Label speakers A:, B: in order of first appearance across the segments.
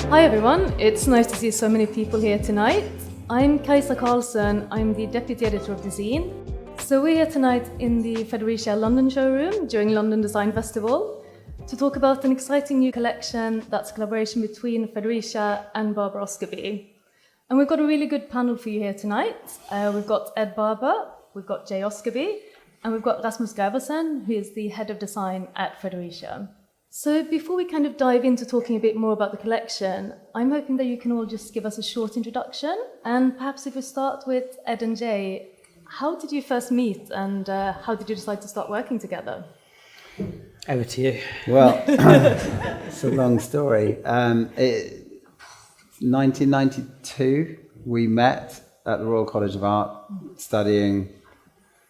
A: Hi everyone, it's nice to see so many people here tonight. I'm Cajsa Carlson, I'm the Deputy Editor of Dezeen. So we're here tonight in the Fredericia London showroom during London Design Festival to talk about an exciting new collection that's a collaboration between Fredericia and Barber Osgerby. And we've got a really good panel for you here tonight. We've got Ed Barber, we've got Jay Osgerby, and we've got Rasmus Graversen, who is the Head of Design at Fredericia. So before we kind of dive into talking a bit more about the collection, I'm hoping that you can all just give us a short introduction. And perhaps if we start with Ed and Jay, how did you first meet and how did you decide to start working together?
B: Over to you.
C: Well, it's a long story. 1992, we met at the Royal College of Art studying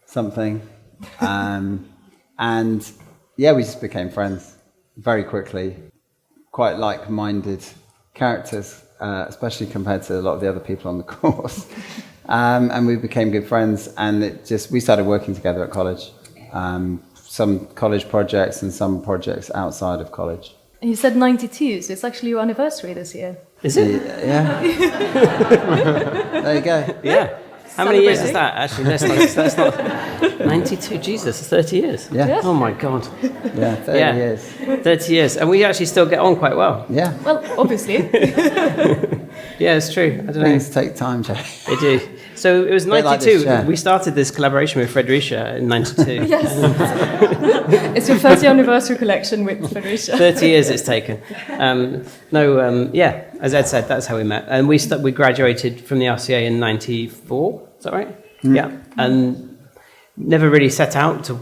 C: something. And yeah, we just became friends very quickly, quite like-minded characters, especially compared to a lot of the other people on the course. And we became good friends, and we started working together at college. Some college projects and some projects outside of college.
A: And you said 92, so it's actually your anniversary this year.
B: Is it?
C: Yeah. There you go.
B: Yeah. How many years is that? Actually, that's not 92. Jesus, 30 years.
C: Yeah.
B: Oh my God.
C: Yeah, 30 years.
B: 30 years. And we actually still get on quite well.
C: Yeah.
A: Well, obviously.
B: Yeah, it's true. I don't
C: Things take time, Jay.
B: They do. So it was 92.
C: Like this, yeah.
B: We started this collaboration with Fredericia in 92.
A: Yes. It's your 30th anniversary collection with Fredericia.
B: 30 years it's taken. As Ed said, that's how we met. And we graduated from the RCA in 94. Is that right? Mm. Yeah. And never really set out to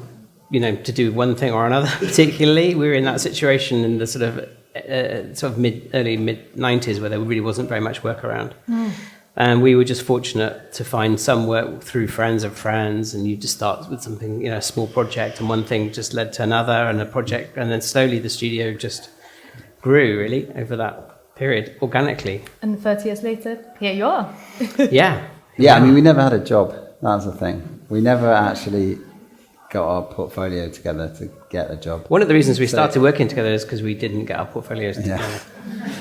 B: do one thing or another particularly. We were in that situation in the sort of early mid 90s where there really wasn't very much work around. Mm. And we were just fortunate to find some work through friends of friends, and you just start with something, a small project, and one thing just led to another and a project, and then slowly the studio just grew really over that period organically.
A: And 30 years later, here you are.
B: Yeah.
C: Yeah, I mean, we never had a job. That was the thing. We never actually got our portfolio together to get a job.
B: One of the reasons we started working together is because we didn't get our portfolios together.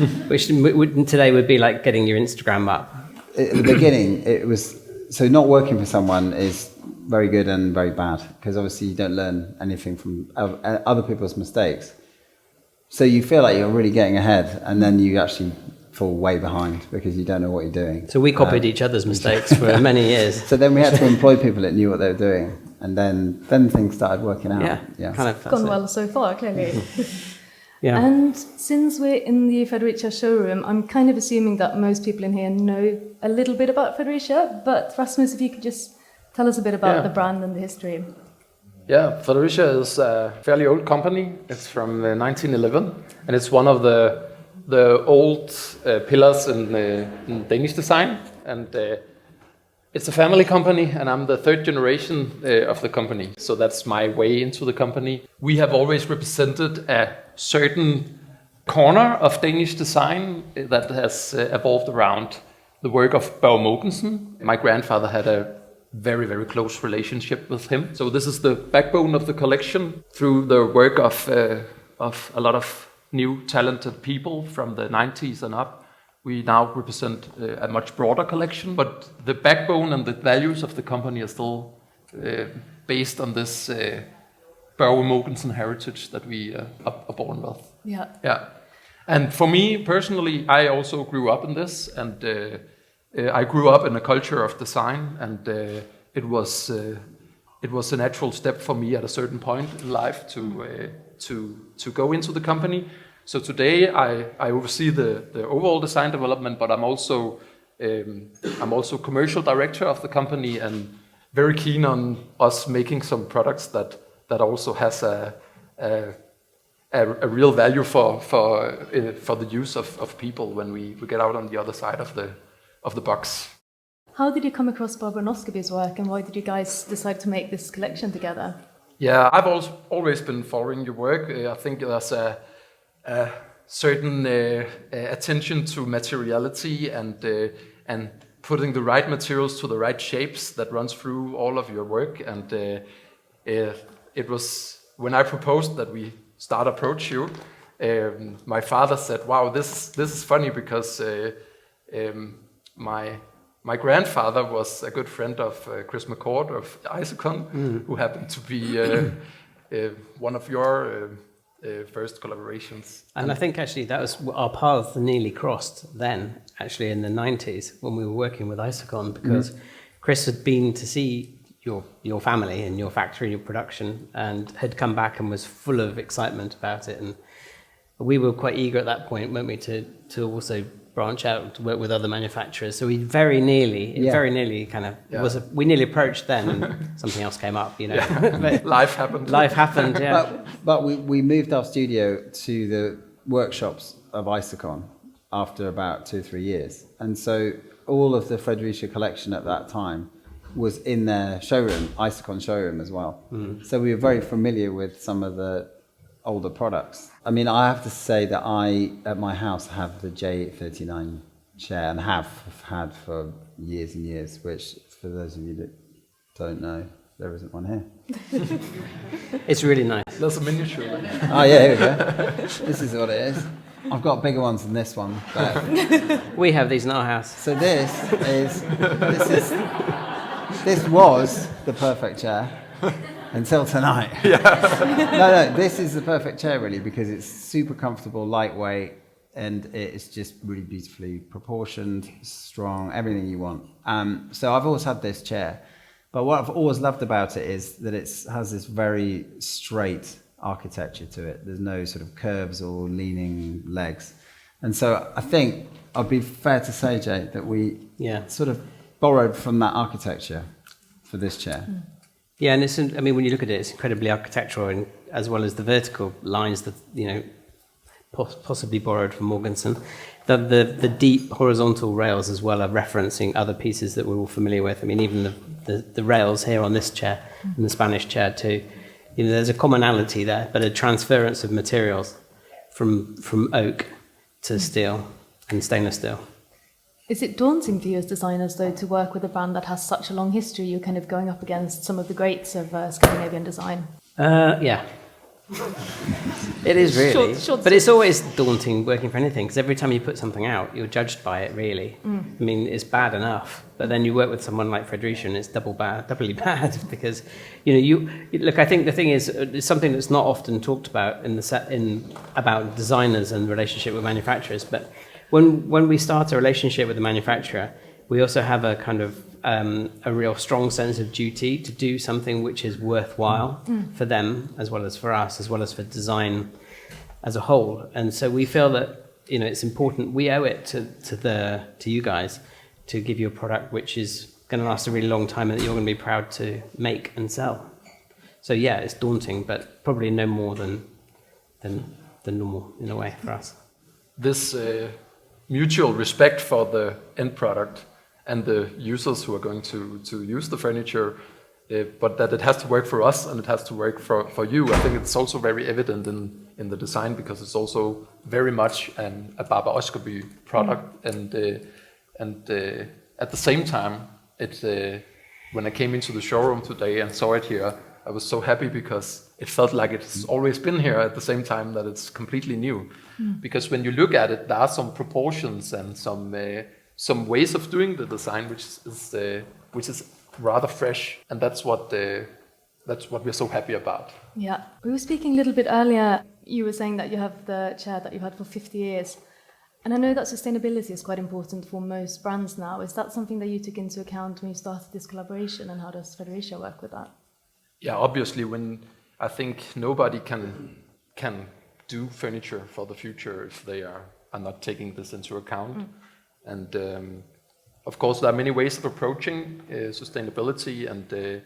B: Yeah. Which today would be like getting your Instagram up.
C: At the beginning, it was... So not working for someone is very good and very bad, because obviously you don't learn anything from other people's mistakes. So you feel like you're really getting ahead, and then you actually fall way behind because you don't know what you're doing.
B: So we copied each other's mistakes for many years.
C: So then we had to employ people that knew what they were doing, and then things started working out.
B: Yeah. Kind of
A: gone well so far, clearly.
B: Yeah.
A: And since we're in the Fredericia showroom, I'm kind of assuming that most people in here know a little bit about Fredericia, but Rasmus, if you could just tell us a bit about the brand and the history.
D: Yeah, Fredericia is a fairly old company. It's from 1911, and it's one of the old pillars in Danish design. And it's a family company, and I'm the third generation of the company. So that's my way into the company. We have always represented a certain corner of Danish design that has evolved around the work of Børge Mogensen. My grandfather had a very, very close relationship with him. So this is the backbone of the collection through the work of a lot of new talented people from the 90s and up. We now represent a much broader collection, but the backbone and the values of the company are still based on this Børge Mogensen heritage that we are born with.
A: Yeah.
D: Yeah. And for me personally, I also grew up in this, and I grew up in a culture of design, and it was a natural step for me at a certain point in life to go into the company. So today I oversee the overall design development, but I'm also commercial director of the company, and very keen on us making some products that also has a real value for the use of people when we get out on the other side of the box.
A: How did you come across Barber Osgerby's work, and why did you guys decide to make this collection together?
D: Yeah, I've always been following your work. I think there's a certain attention to materiality and putting the right materials to the right shapes that runs through all of your work. And it was when I proposed that we approach you, my father said, "Wow, this is funny because my grandfather was a good friend of Chris McCord of Isocon, who happened to be one of your first collaborations."
B: And I think actually that was our paths nearly crossed then, actually in the 90s when we were working with Isocon, because Chris had been to see your family and your factory, your production, and had come back and was full of excitement about it. And we were quite eager at that point, weren't we, to also branch out to work with other manufacturers. So we very nearly kind of we nearly approached then, and something else came up, you know. But
D: life happened.
B: Life happened, yeah.
C: But we moved our studio to the workshops of Isocon after about 2 or 3 years, and so all of the Fredericia collection at that time was in their showroom, Isocon showroom as well. So we were very familiar with some of the older products. I mean, I have to say that I, at my house, have the J39 chair and have had for years and years, which, for those of you that don't know, there isn't one here.
B: It's really nice.
D: There's a miniature.
C: Oh yeah, here we go. This is what it is. I've got bigger ones than this one, but
B: We have these in our house.
C: so this was the perfect chair until tonight. No, this is the perfect chair really, because it's super comfortable, lightweight, and it's just really beautifully proportioned, strong, everything you want. So I've always had this chair, but what I've always loved about it is that it has this very straight architecture to it. There's no sort of curves or leaning legs. And so I think I'd be fair to say, Jay, that we sort of borrowed from that architecture for this chair.
B: Yeah, and I mean, when you look at it, it's incredibly architectural, and as well as the vertical lines that, you know, possibly borrowed from Morganson. The deep horizontal rails as well are referencing other pieces that we're all familiar with. I mean, even the rails here on this chair and the Spanish chair too. You know, there's a commonality there, but a transference of materials from oak to steel and stainless steel.
A: Is it daunting for you as designers, though, to work with a brand that has such a long history? You're kind of going up against some of the greats of Scandinavian design.
B: Yeah. It is really.
A: Short
B: but it's always daunting working for anything, because every time you put something out, you're judged by it, really. I mean, it's bad enough, but then you work with someone like Fredericia and it's doubly bad, because, you know, look, I think the thing is, it's something that's not often talked about about designers and relationship with manufacturers, but when we start a relationship with a manufacturer, we also have a kind of a real strong sense of duty to do something which is worthwhile for them, as well as for us, as well as for design as a whole. And so we feel that, you know, it's important. We owe it to you guys to give you a product which is going to last a really long time and that you're going to be proud to make and sell. So yeah, it's daunting, but probably no more than normal in a way for us.
D: This mutual respect for the end product and the users who are going to use the furniture, but that it has to work for us and it has to work for you. I think it's also very evident in the design, because it's also very much a Barber Osgerby product. And at the same time, when I came into the showroom today and saw it here, I was so happy because it felt like it's always been here, at the same time that it's completely new. Because when you look at it, there are some proportions and some ways of doing the design which is rather fresh, and that's what we're so happy about.
A: Yeah, we were speaking a little bit earlier. You were saying that you have the chair that you've had for 50 years, and I know that sustainability is quite important for most brands now. Is that something that you took into account when you started this collaboration, and how does Fredericia work with that? Yeah,
D: obviously, when I think nobody can do furniture for the future if they are not taking this into account. And of course, there are many ways of approaching sustainability, and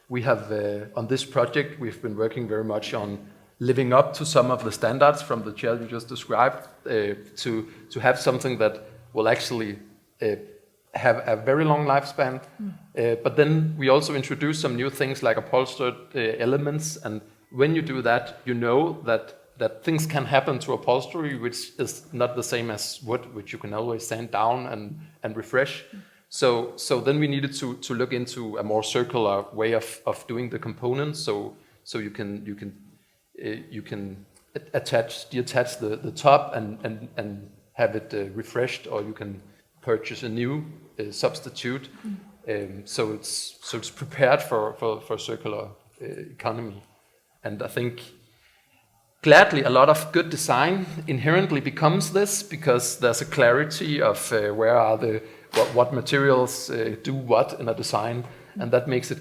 D: we have on this project we've been working very much on living up to some of the standards from the chair you just described, to have something that will actually have a very long lifespan. But then we also introduce some new things like upholstered elements, and when you do that, you know that things can happen to upholstery which is not the same as wood, which you can always sand down and refresh. So then we needed to look into a more circular way of doing the components, so you can detach the top and have it refreshed, or you can purchase a new substitute. So it's prepared for circular economy. And I think gladly a lot of good design inherently becomes this, because there's a clarity of where are what materials do what in a design, and that makes it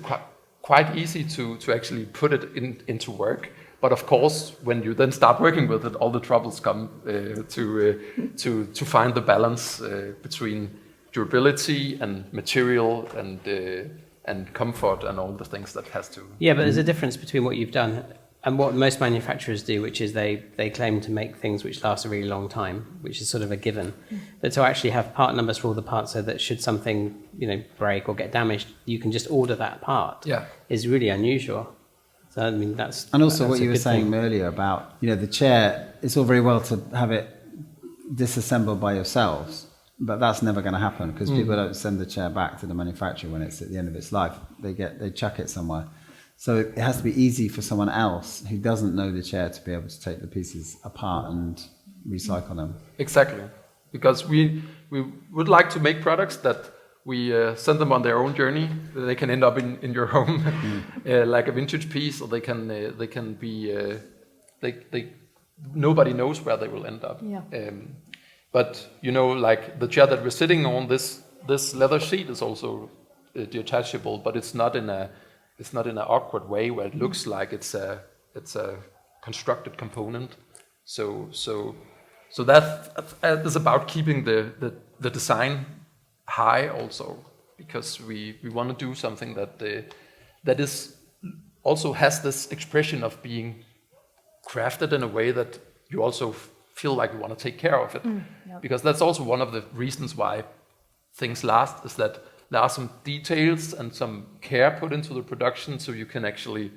D: quite easy to actually put it into work. But of course, when you then start working with it, all the troubles come to find the balance between durability and material and comfort and all the things that has to.
B: Yeah, but there's a difference between what you've done and what most manufacturers do, which is they claim to make things which last a really long time, which is sort of a given. But to actually have part numbers for all the parts, so that should something break or get damaged, you can just order that part.
D: Yeah,
B: is really unusual. So I mean that's.
C: And also
B: that's
C: what you were saying earlier about the chair. It's all very well to have it disassembled by yourselves, but that's never going to happen, because people don't send the chair back to the manufacturer when it's at the end of its life. They chuck it somewhere. So it has to be easy for someone else who doesn't know the chair to be able to take the pieces apart and recycle them.
D: Exactly, because we would like to make products that we send them on their own journey. They can end up in your home like a vintage piece, or they can be nobody knows where they will end up. Yeah. But like the chair that we're sitting on, this leather seat is also detachable, but it's not in an awkward way where it looks like it's a constructed component. So that is about keeping the design high also, because we want to do something that is also has this expression of being crafted in a way that you also feel like you want to take care of it. Yep. Because that's also one of the reasons why things last, is that there are some details and some care put into the production, so you can actually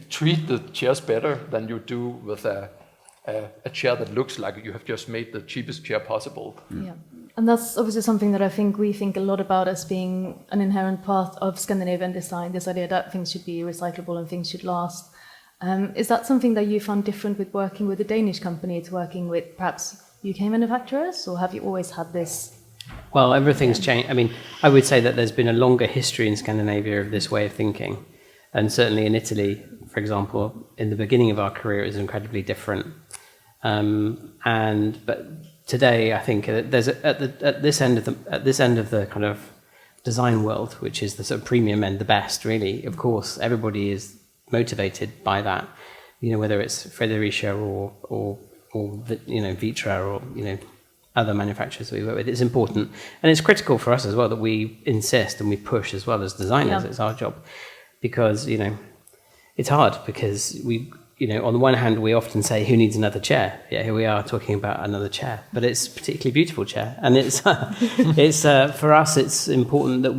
D: treat the chairs better than you do with a chair that looks like you have just made the cheapest chair possible.
A: Yeah, and that's obviously something that I think we think a lot about as being an inherent part of Scandinavian design, this idea that things should be recyclable and things should last. Is that something that you found different with working with a Danish company to working with perhaps UK manufacturers, or have you always had this?
B: Well, everything's changed. I mean, I would say that there's been a longer history in Scandinavia of this way of thinking. And certainly in Italy, for example, in the beginning of our career, it was incredibly different. But today, I think there's at this end of the kind of design world, which is the sort of premium end, the best, really. Of course, everybody is motivated by that. Whether it's Fredericia or Vitra or other manufacturers we work with, it's important, and it's critical for us as well that we insist and we push as well as designers. It's our job, because it's hard, because we on the one hand we often say, who needs another chair? Yeah, here we are talking about another chair, but it's a particularly beautiful chair, and it's for us it's important that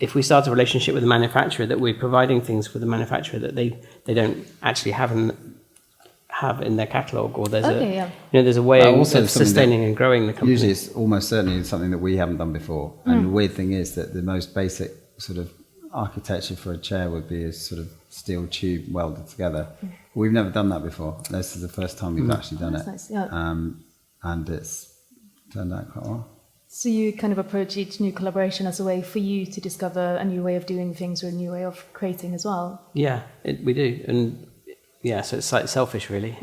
B: if we start a relationship with a manufacturer, that we're providing things for the manufacturer that they don't actually have in their catalogue, or there's a way of sustaining and growing the company.
C: Usually it's almost certainly something that we haven't done before. And the weird thing is that the most basic sort of architecture for a chair would be a sort of steel tube welded together. We've never done that before. This is the first time we've actually done it. Nice, yeah. And it's turned out quite well.
A: So you kind of approach each new collaboration as a way for you to discover a new way of doing things, or a new way of creating as well?
B: Yeah, we do. And yeah, so it's like selfish, really,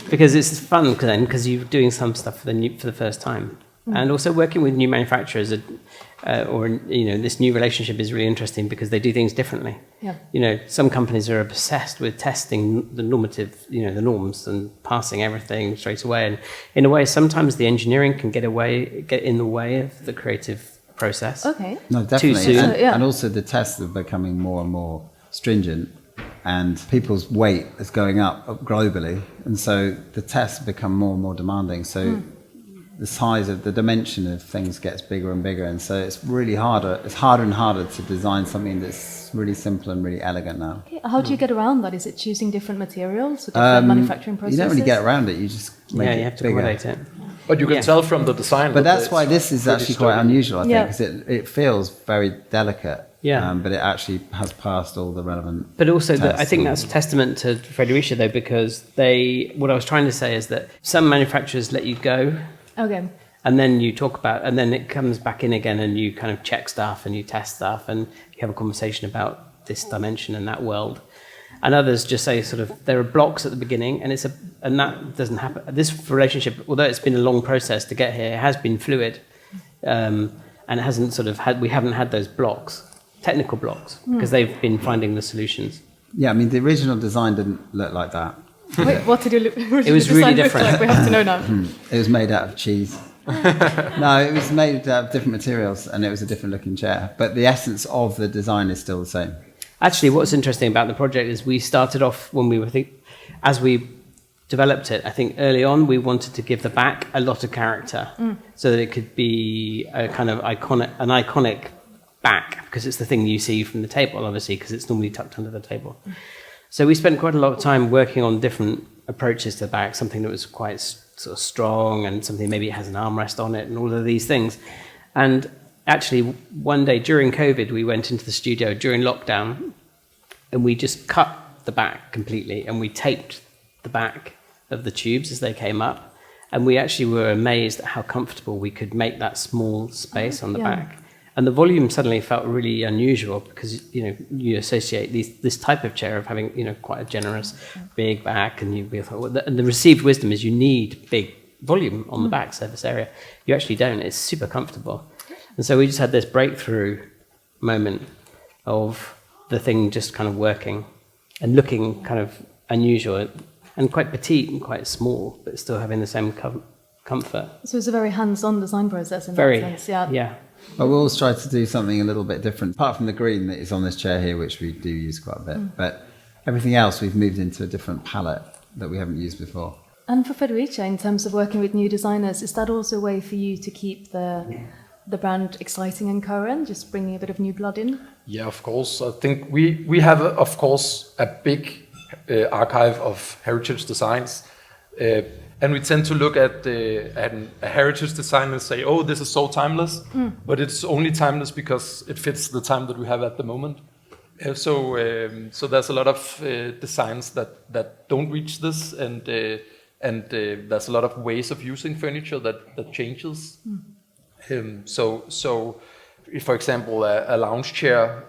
B: because it's fun because you're doing some stuff for the first time, and also working with new manufacturers, this new relationship is really interesting because they do things differently. Yeah. Some companies are obsessed with testing the the norms and passing everything straight away, and in a way, sometimes the engineering can get in the way of the creative process.
A: Okay.
C: No, definitely, and also the tests are becoming more and more stringent. And people's weight is going up globally, and so the tests become more and more demanding. So the size of the dimension of things gets bigger and bigger, and so it's really harder. It's harder and harder to design something that's really simple and really elegant now. Okay.
A: How do you get around that? Is it choosing different materials or different manufacturing processes?
C: You don't really get around it. You just
B: you have to accommodate it.
D: But you can tell from the design.
C: But that's why this is actually quite unusual, I think, because it feels very delicate.
B: Yeah.
C: But it actually has passed all the relevant.
B: But also,
C: tests
B: I think
C: and-
B: that's a testament to Fredericia, though, because what I was trying to say is that some manufacturers let you go,
A: Okay.
B: and then you talk about, and then it comes back in again, and you kind of check stuff and you test stuff, and you have a conversation about this dimension and that world. And others just say sort of there are blocks at the beginning, and that doesn't happen. This relationship, although it's been a long process to get here, it has been fluid, and it hasn't we haven't had those blocks. Technical blocks, because they've been finding the solutions.
C: Yeah, I mean, the original design didn't look like that.
A: Wait, what did
B: It was really different.
A: Like? We have to know now.
C: It was made out of cheese. No, it was made out of different materials, and it was a different looking chair. But the essence of the design is still the same.
B: Actually, what's interesting about the project is we started off when as we developed it, I think early on we wanted to give the back a lot of character, so that it could be a kind of iconic back, because it's the thing you see from the table, obviously, because it's normally tucked under the table. So we spent quite a lot of time working on different approaches to the back, something that was quite sort of strong, and something maybe it has an armrest on it, and all of these things. And actually, one day during COVID, we went into the studio during lockdown, and we just cut the back completely, and we taped the back of the tubes as they came up, and we actually were amazed at how comfortable we could make that small space on the back. And the volume suddenly felt really unusual, because you associate this type of chair of having quite a generous big back, and and the received wisdom is you need big volume on the back surface area. You actually don't. It's super comfortable, and so we just had this breakthrough moment of the thing just kind of working and looking kind of unusual and quite petite and quite small, but still having the same comfort.
A: So it's a very hands-on design process in
B: Very,
A: that sense.
B: yeah.
C: But we always try to do something a little bit different, apart from the green that is on this chair here, which we do use quite a bit. But everything else, we've moved into a different palette that we haven't used before.
A: And for Fredericia, in terms of working with new designers, is that also a way for you to keep the brand exciting and current, just bringing a bit of new blood in?
D: Yeah, of course. I think we have, of course, a big archive of heritage designs. And we tend to look at a heritage design and say, oh, this is so timeless. But it's only timeless because it fits the time that we have at the moment. So there's a lot of designs that don't reach this, and there's a lot of ways of using furniture that changes. So if, for example, a lounge chair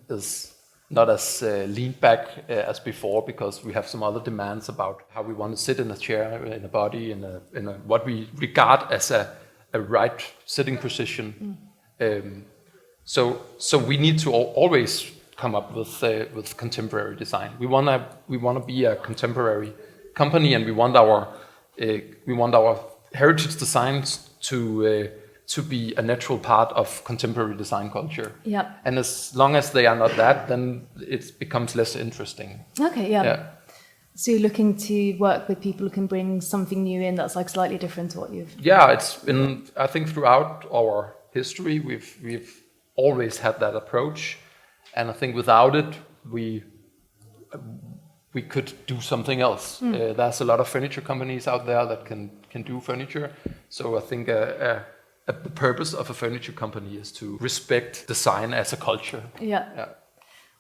D: is not as leaned back as before, because we have some other demands about how we want to sit in a chair, in a body, in a what we regard as a right sitting position. So we need to always come up with contemporary design. We wanna be a contemporary company, and we want our heritage designs to be a natural part of contemporary design culture.
A: Yeah.
D: And as long as they are not that, then it becomes less interesting.
A: Okay, yeah. So you're looking to work with people who can bring something new in that's like slightly different to what you've...
D: Yeah, it's been, I think throughout our history, we've always had that approach. And I think without it, we could do something else. There's a lot of furniture companies out there that can do furniture. So I think the purpose of a furniture company is to respect design as a culture.
A: Yeah.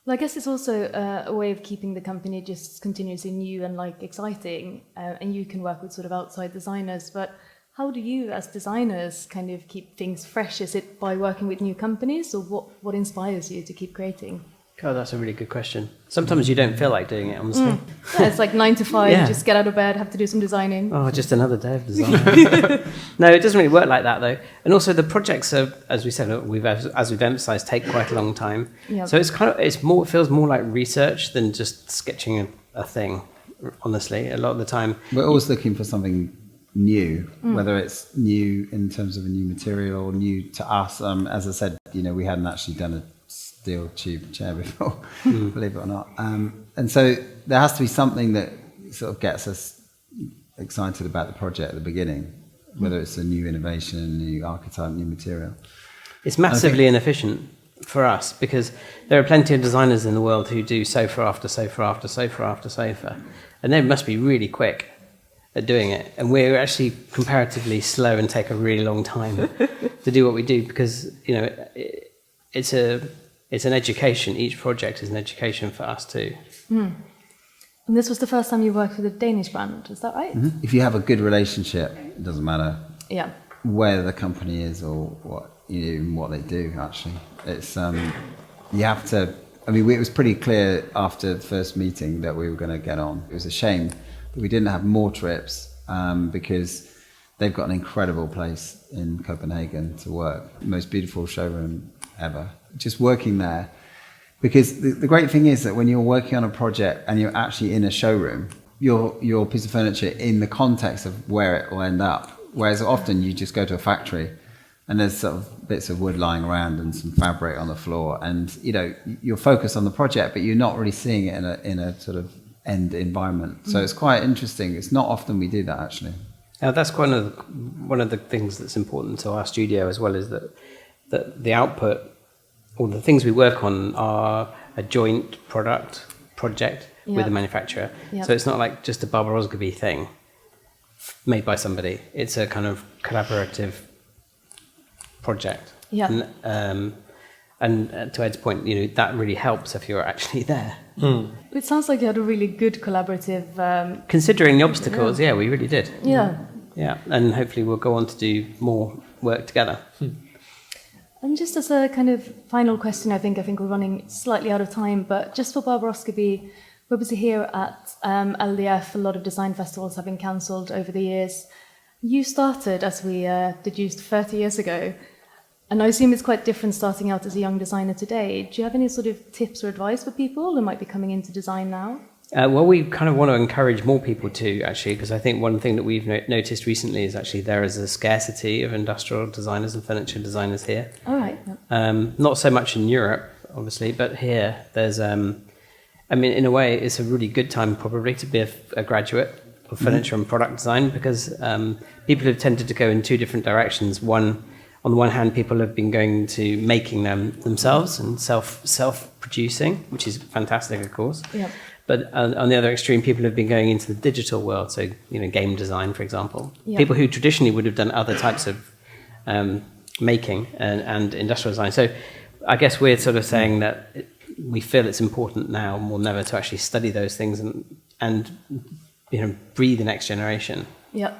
A: Well, I guess it's also a way of keeping the company just continuously new and like exciting, and you can work with sort of outside designers. But how do you, as designers, kind of keep things fresh? Is it by working with new companies, or what inspires you to keep creating?
B: God, that's a really good question. Sometimes you don't feel like doing it, honestly.
A: Yeah, it's like 9 to 5,
B: Yeah.
A: You just get out of bed, have to do some designing.
B: Oh, just another day of design. No, it doesn't really work like that, though. And also, the projects are, as we said, as we've emphasised, take quite a long time.
A: Yeah.
B: So it feels more like research than just sketching a thing. Honestly, a lot of the time,
C: We're always looking for something new, whether it's new in terms of a new material or new to us. As I said, we hadn't actually done a steel tube chair before, believe it or not. And so there has to be something that sort of gets us excited about the project at the beginning, whether it's a new innovation, new archetype, new material.
B: it's massively inefficient for us, because there are plenty of designers in the world who do sofa after sofa after sofa after sofa, and they must be really quick at doing it, and we're actually comparatively slow and take a really long time to do what we do, because it's it's an education. Each project is an education for us too.
A: And this was the first time you worked with a Danish brand, is that right?
C: Mm-hmm. If you have a good relationship, it doesn't matter
A: Yeah.
C: where the company is or what they do. Actually, it's you have to. I mean, it was pretty clear after the first meeting that we were going to get on. It was a shame that we didn't have more trips because they've got an incredible place in Copenhagen to work. Most beautiful showroom ever. Just working there. Because the great thing is that when you're working on a project and you're actually in a showroom, your piece of furniture in the context of where it will end up. Whereas often you just go to a factory and there's sort of bits of wood lying around and some fabric on the floor, and you're focused on the project, but you're not really seeing it in a sort of end environment. So it's quite interesting. It's not often we do that actually.
B: Now that's one of the things that's important to our studio as well, is that the output, all the things we work on, are a joint project with the manufacturer. Yep. So it's not like just a Barber Osgerby thing made by somebody. It's a kind of collaborative project.
A: Yeah.
B: And to Ed's point, that really helps if you're actually there.
A: It sounds like you had a really good collaborative...
B: Considering the obstacles, yeah, we really did.
A: Yeah.
B: Yeah, and hopefully we'll go on to do more work together.
A: And just as a kind of final question, I think we're running slightly out of time, but just for Barber Osgerby, we're obviously here at LDF. A lot of design festivals have been cancelled over the years. You started, as we deduced, 30 years ago, and I assume it's quite different starting out as a young designer today. Do you have any sort of tips or advice for people who might be coming into design now?
B: Well, we kind of want to encourage more people to, actually, because I think one thing that we've noticed recently is actually there is a scarcity of industrial designers and furniture designers here.
A: All right.
B: Not so much in Europe, obviously, but here there's, in a way, it's a really good time probably to be a graduate of furniture and product design, because people have tended to go in two different directions. On the one hand, people have been going to making them themselves and self-producing, which is fantastic, of course.
A: Yeah.
B: But on the other extreme, people have been going into the digital world, so game design, for example.
A: Yeah.
B: People who traditionally would have done other types of making and industrial design. So I guess we're sort of saying that we feel it's important now more than ever to actually study those things and breed the next generation.
A: Yeah.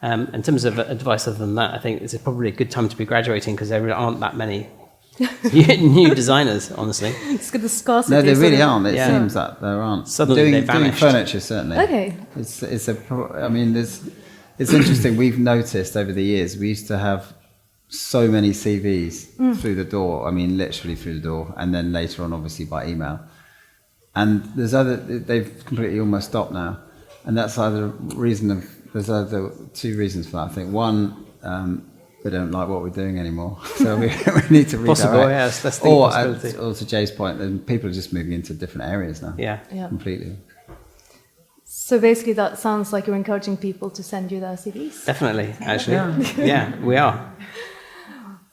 B: In terms of advice other than that, I think it's probably a good time to be graduating, because there aren't that many new designers, honestly.
A: It's got the scarcity.
C: No, there really aren't. It seems that there aren't.
B: Suddenly they
C: doing
B: vanished.
C: furniture, certainly.
A: Okay.
C: It's interesting. We've noticed over the years, we used to have so many CVs through the door. Literally through the door, and then later on, obviously by email. And they've completely almost stopped now, and that's there's other two reasons for that. I think one, they don't like what we're doing anymore, so we need to redirect.
B: Possible, yes, that's the possibility.
C: Or to Jay's point, then people are just moving into different areas now.
B: Yeah.
C: Completely.
A: So basically, that sounds like you're encouraging people to send you their CVs.
B: Definitely, actually. Yeah, we are.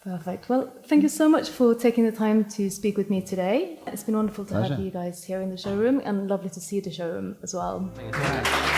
A: Perfect. Well, thank you so much for taking the time to speak with me today. It's been wonderful to have you guys here in the showroom, and lovely to see the showroom as well.
B: Thank you.